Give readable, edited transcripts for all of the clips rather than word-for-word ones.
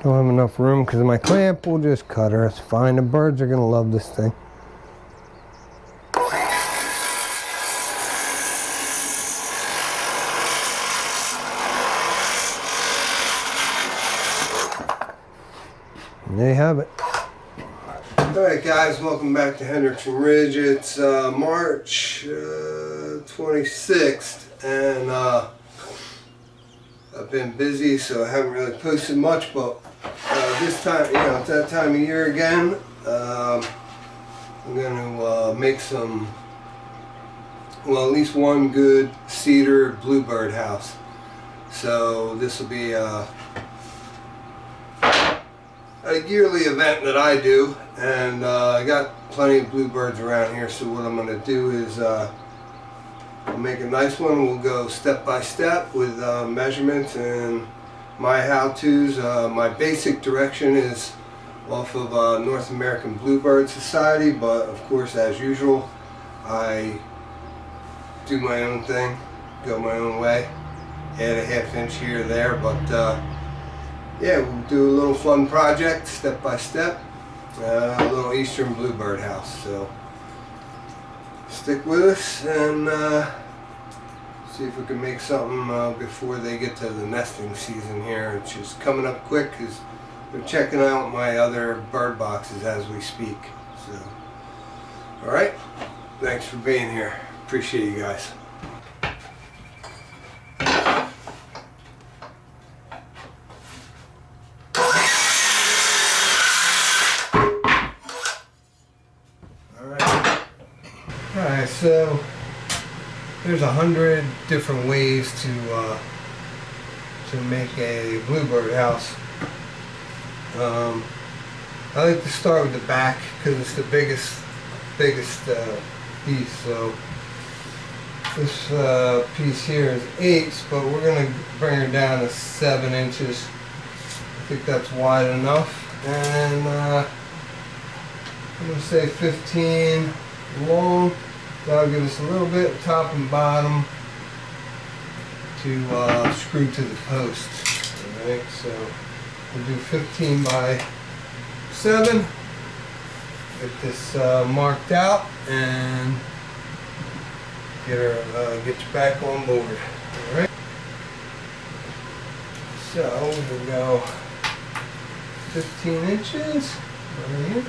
Don't have enough room because my clamp will just cut her. It's fine. The birds are going to love this thing. And there you have it. Alright guys, welcome back to Hendrickson Ridge. It's March 26th and I've been busy, so I haven't really posted much, but this time, you know, it's that time of year again. I'm going to make some, well, at least one good cedar bluebird house. So this will be a yearly event that I do, and I got plenty of bluebirds around here, so what I'm going to do is I'll make a nice one. We'll go step by step with measurements and my how-tos. My basic direction is off of North American Bluebird Society, but of course, as usual, I do my own thing, go my own way, add a ½ inch here or there, but yeah, we'll do a little fun project, step by step, a little Eastern Bluebird house. So stick with us and see if we can make something before they get to the nesting season here, which is coming up quick because they're checking out my other bird boxes as we speak. So, all right, thanks for being here. Appreciate you guys. Alright, so there's 100 different ways to make a bluebird house. I like to start with the back because it's the biggest piece. So this piece here is 8, but we're going to bring her down to 7 inches. I think that's wide enough, and I'm going to say 15 long. That'll give us a little bit top and bottom to screw to the post. Alright, so we'll do 15 by 7. Get this marked out and get you back on board. Alright. So we'll go 15 inches right here.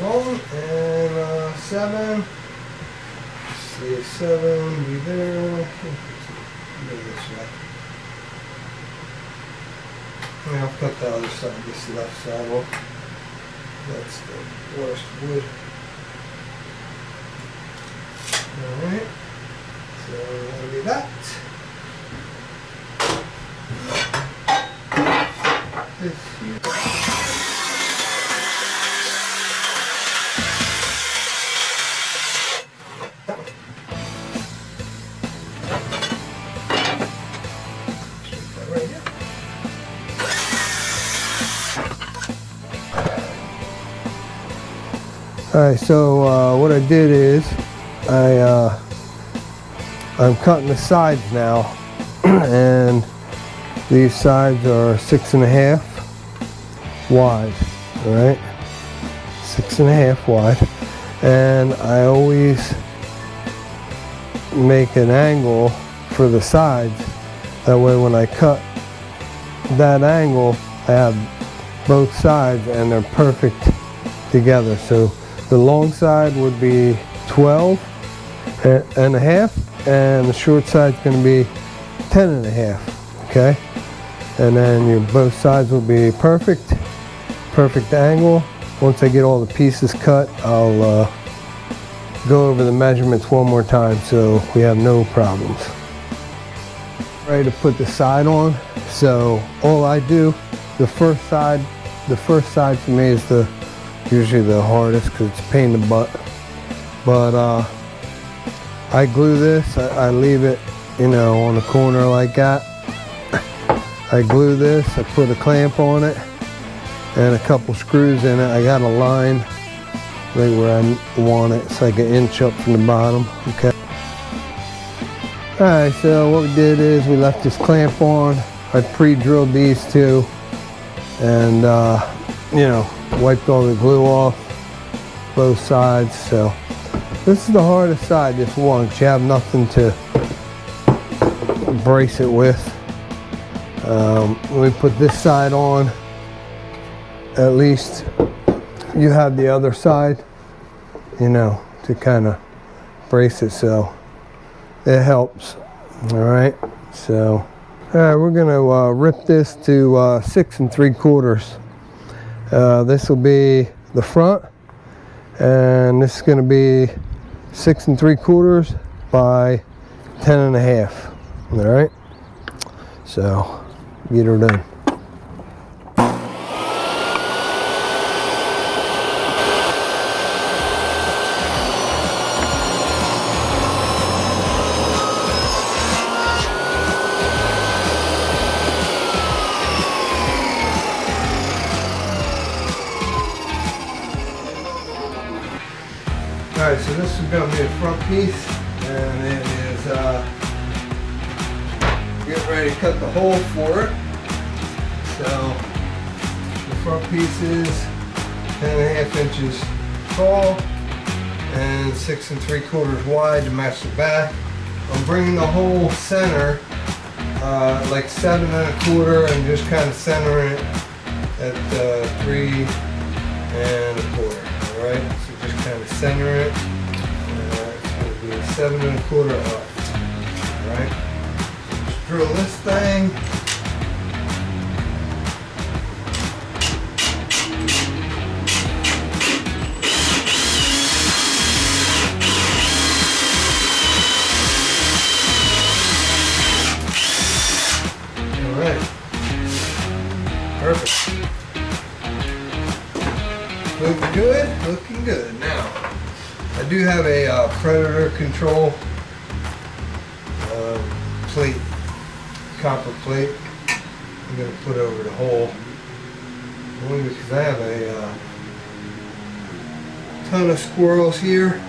Long and 7. See 7 be there. And I'll cut the other side, this left side off. That's the worst wood. Alright. So that'll be that. This here. Alright, so what I did is I'm cutting the sides now, and these sides are 6.5 wide. Alright, 6.5 wide, and I always make an angle for the sides. That way when I cut that angle, I have both sides and they're perfect together. So the long side would be 12.5, and the short side is going to be 10.5. Okay, and then your both sides will be perfect angle. Once I get all the pieces cut, I'll go over the measurements one more time so we have no problems. Ready to put the side on. So all I do, the first side for me is usually the hardest because it's a pain in the butt. But I glue this. I leave it, you know, on the corner like that. I glue this. I put a clamp on it and a couple screws in it. I got a line right where I want it. It's like an inch up from the bottom. Okay. Alright, so what we did is we left this clamp on. I pre-drilled these two and you know, wiped all the glue off both sides. So this is the hardest side, this one, because you have nothing to brace it with. Let me put this side on. At least you have the other side, you know, to kind of brace it, so it helps. All right, so all right, we're gonna rip this to 6 3/4. This will be the front, and this is gonna be 6 3/4 by 10 1/2. All right, so get her done. Alright, so this is going to be the front piece, and it is getting ready to cut the hole for it. So the front piece is 10 1/2 inches tall and 6 3/4 wide to match the back. I'm bringing the whole center like 7 1/4 and just kind of centering it at 3 1/4. Alright, so just kind of center it. It's going to be a 7 1/4 up. Alright, let's drill this thing. Alright, perfect. Looking good, looking good. Now, I do have a predator control plate, copper plate. I'm going to put over the hole, only because I have a ton of squirrels here.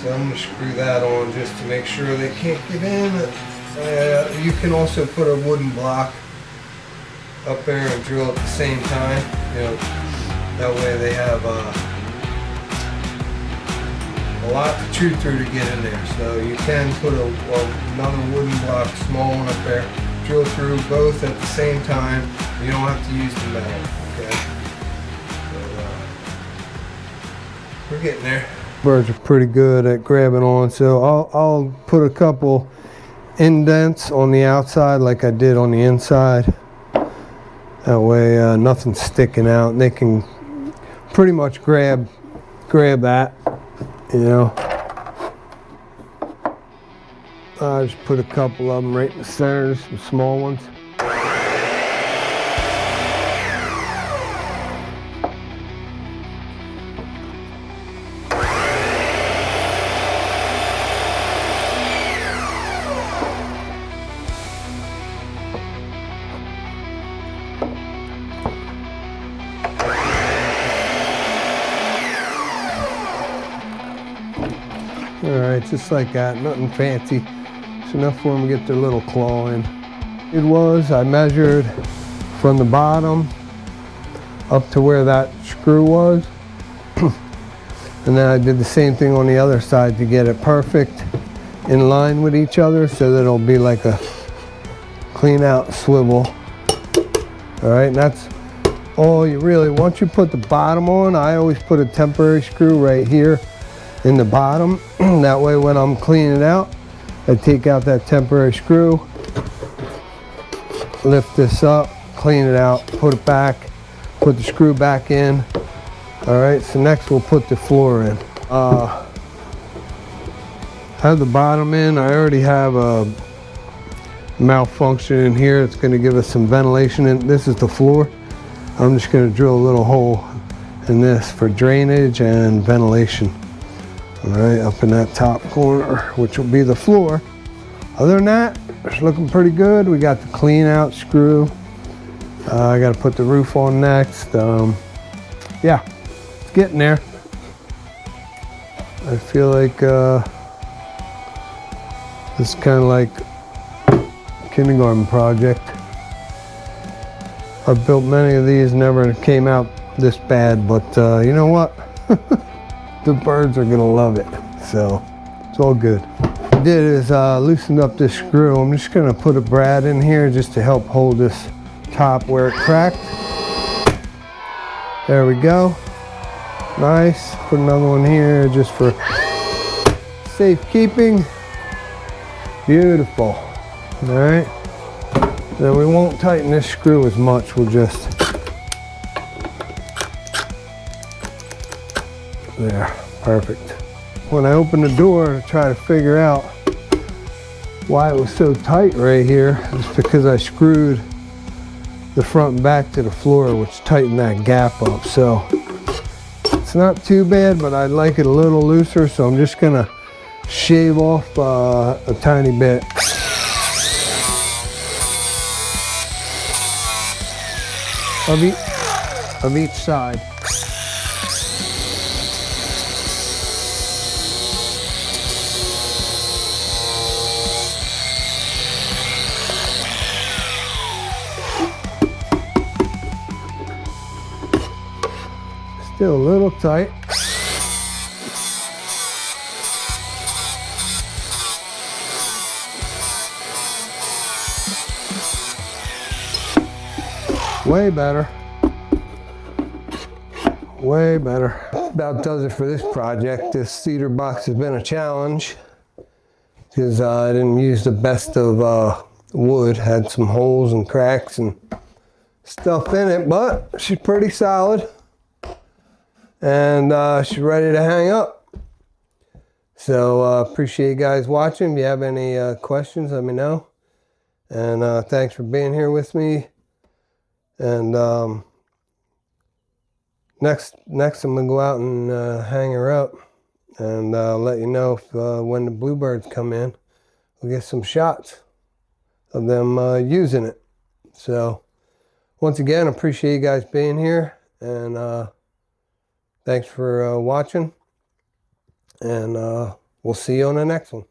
So I'm going to screw that on just to make sure they can't get in. You can also put a wooden block up there and drill at the same time. You know, that way they have a lot to chew through to get in there. So you can put another wooden block, small one up there, drill through both at the same time. You don't have to use the metal, okay? So, we're getting there. Birds are pretty good at grabbing on, so I'll put a couple indents on the outside like I did on the inside. That way nothing's sticking out, and they can pretty much grab that, you know. I just put a couple of them right in the center, some small ones. Alright, just like that, nothing fancy. It's enough for them to get their little claw in. I measured from the bottom up to where that screw was. And then I did the same thing on the other side to get it perfect in line with each other, so that it'll be like a clean out swivel. Alright, and that's all you really, once you put the bottom on, I always put a temporary screw right here in the bottom. That way when I'm cleaning it out, I take out that temporary screw, lift this up, clean it out, put it back, put the screw back in. Alright, so next we'll put the floor in. Have the bottom in. I already have a malfunction in here. It's going to give us some ventilation in. This is the floor. I'm just going to drill a little hole in this for drainage and ventilation. Alright, up in that top corner, which will be the floor. Other than that, it's looking pretty good. We got the clean out screw. I got to put the roof on next. Yeah, it's getting there. I feel like it's kind of like a kindergarten project. I've built many of these, never came out this bad, but you know what? The birds are gonna love it, so it's all good. What I did is loosened up this screw. I'm just gonna put a brad in here just to help hold this top where it cracked. There we go. Nice. Put another one here just for safekeeping. Beautiful. All right. Then we won't tighten this screw as much. We'll just, there, perfect. When I opened the door to try to figure out why it was so tight right here, it's because I screwed the front and back to the floor, which tightened that gap up. So it's not too bad, but I'd like it a little looser, so I'm just gonna shave off a tiny bit. Of each side. Still a little tight. Way better. Way better. About does it for this project. This cedar box has been a challenge because I didn't use the best of wood. Had some holes and cracks and stuff in it, but she's pretty solid. And she's ready to hang up. So appreciate you guys watching. If you have any questions, let me know. And thanks for being here with me. And next I'm gonna go out and hang her up and let you know if when the bluebirds come in, we'll get some shots of them using it. So once again, appreciate you guys being here, and thanks for watching, and we'll see you on the next one.